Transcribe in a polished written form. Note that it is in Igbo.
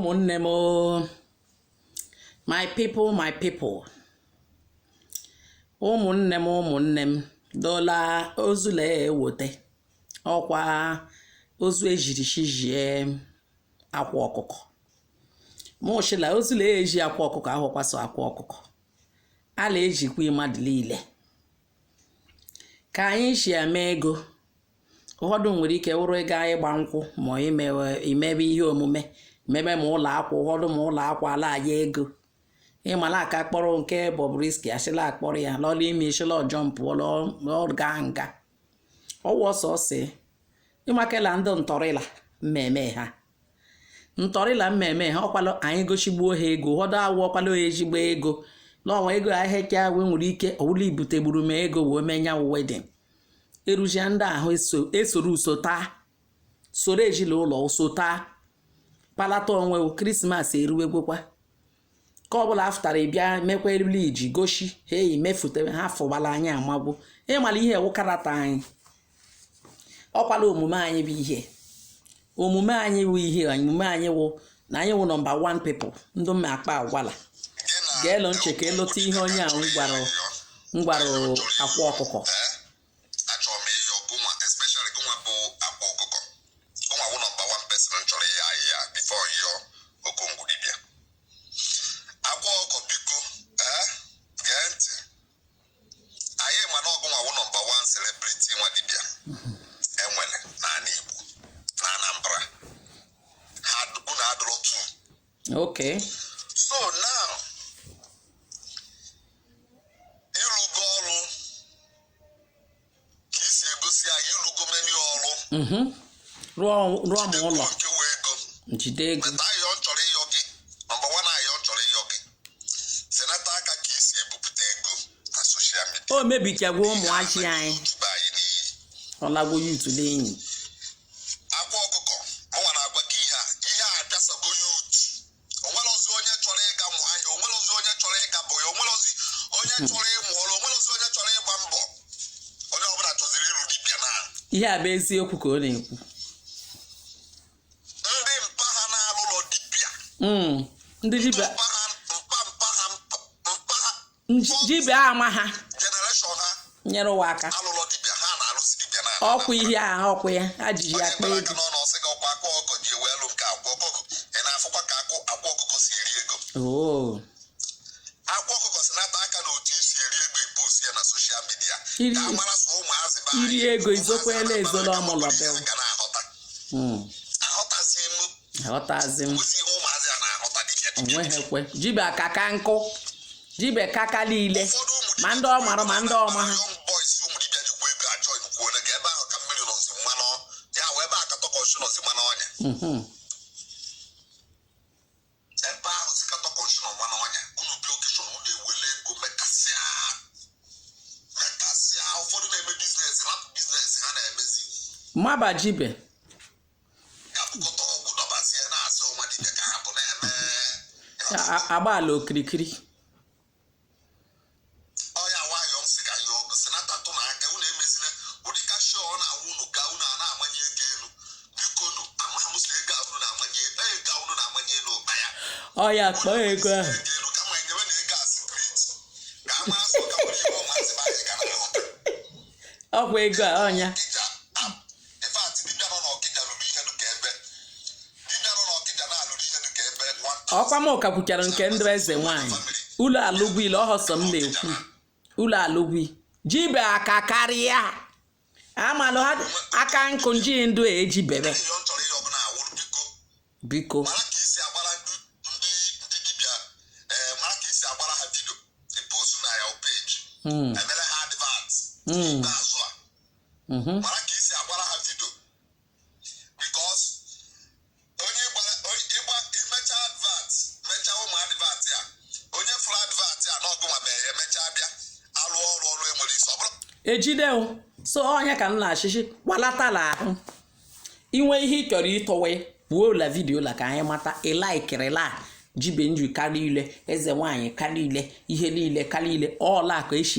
Ụmụnne m, my people. Ụmụnne m dola ozule ewote ọkwa ozu ejiri shijie akwa ọkụkọ. Mụchila ozule eji akwa ọkụkọ ahụ kwaso akwa ọkụkọ. Ala ejikwa mmadụ niile. Ka anyị shi eme ego. Ụfọdụ nwere ike wụrụ ego anyị gba nkwụ ma imebe ihe omume. Mebe ma ụlọ akwa ụfọdụ ma ụlọ akwa ala ya ego. Ịmala aka kpọrọ nke Bobrisky asịla akpọrọ ya lọla ime ishila jọmpụ lọ gaa nga. Ọwụ ọsọsị ịmakela ndị ntọrịla mmemme ha. Ntọrịla mmemme ha ọkwalo anyị gochigbuo ha ego. Ụfọdụ awụ ọkwalo ejigbo ego. N'ọnwa ego ahịa we nwere ike ọwụla ibute gburu m ego wee menya wedding. Erujia ndị ahụ esoro usota soro ejila ụlọ usota palata onwe Krismas eruwegwekwa ka ọbụla aftara ịbịa mekwa erili iji goshi hei mefute ha fụbala anyị amagbo ịmala ihe wụkarata anyị ọkwala omume anyị bụ ihe omume anyị wụ ihe omume anyị wụ na anyị wụ nọmba 1 people ndị mma akpa agwala ga-elo nche ka elota ihe onye ahụ ngwara akwa ọkụkọ. Okay. So now, ilugo ọrụ ka isi egosi anyị ilugo meni ọrụ. Rụọ m ụlọ. Njide ego. Meta ayọ nchọrọ ịyọ gị. Nọmba 1 ayọ nchọrọ ịyọ gị. Senata aka ka isi ebupụta ego na social media. O mebikagwa ụmụachi anyị. Ọlagwo YouTube enyi. Akwa ọkụkọ, ọnwa na-agwa gị ihe a abịasago YouTube. Onwelozi onye chọrọ ịga mụ ahịa, onwelozi onye chọrọ ịga bụ ya, onwelozi onye chọrọ ịmụ ọrụ, onwelozi onye chọrọ ịgba mbọ. Onye ọbụla chọziri ịrụ dibịa na. Ihe a bụ eziokwu ka ọ na-ekwu. Ndị mpa ha na-alụ ụlọ dibịa. Ndị dibịa. Dibịa ama ha. Generation ha. Nyere ụwa aka. Alụlọ dibịa ha na-alụsi dibịa na. Ọkwa ihe ahụ ọkwa ya ajiji ya kpa ego. Oh. Akwa ọkụkọ si nata aka n'otu isi eri ego epost ya na social media. Ka amara so ụmụazị ba. Iri ego izokwele ezolo ọmụlọbel. Aghọtazi m. Ozi ihe ụmụazị a na-aghọta dibịa. Onwehekwe. Jibe akaka nkụ. Jibe kaka niile. Ma ndị ọ mara ma ndị ọma ha. Ụmụ dibịa jikwa ego achọ ikwuo na ebe ahụ ka mmiri nọzi mmanụ ya wee ebe aka tọkọshu nọzi mmanụ ọnya. Ebe ahụ si ka tọkọshu nọ mmanụ ọnya unu bi okeshọn unu ewele ego mekasịa ụfọdụ na-eme biznes hapụ biznes ha na-emezi mmaba jibe ga-abụkọta ọgwụ dọbazie na-asị ụma dibịa ka hapụ na-eme agbaala okirikiri ọya nwayọ nsị ka ya ọgụ senata tụ na aka unu emezile ụdị kashi ọ na-awụ unu ga unu a na-amanye ego elu biko nu amahamụsi ego unu na-amanye ego unu na-amanye elu ụba ya ọya kpọọ ego ahụ ọkwa ego a ọnya ọkwa m kakwuchara nke ndụ eze nwanyị ụlọ alụgwi ile ọhọsọ m na-ekwu ụlọ alụgwi jibe aka karịa amalụ ha aka nkụ nji ndụ eji bebe biko emere ha advert n'azụ a mara ka isi agbara ha vidio because onye imecha advert mecha ụmụ advert ya onye fụrụ advert ya n'ọgụnwa mere ya emecha bịa alụ ọrụ enwere isi ọbụla ejidewo so ọnya ka m na-achịchị gbalatala ahụ inwe ihe ị chọrọ ịtọwe buo la vidio la ka anyị mata ịlaikirila jibe nju karịa ile eze nwaanyị karịa ile ihe niile karịa ile ọla ka echi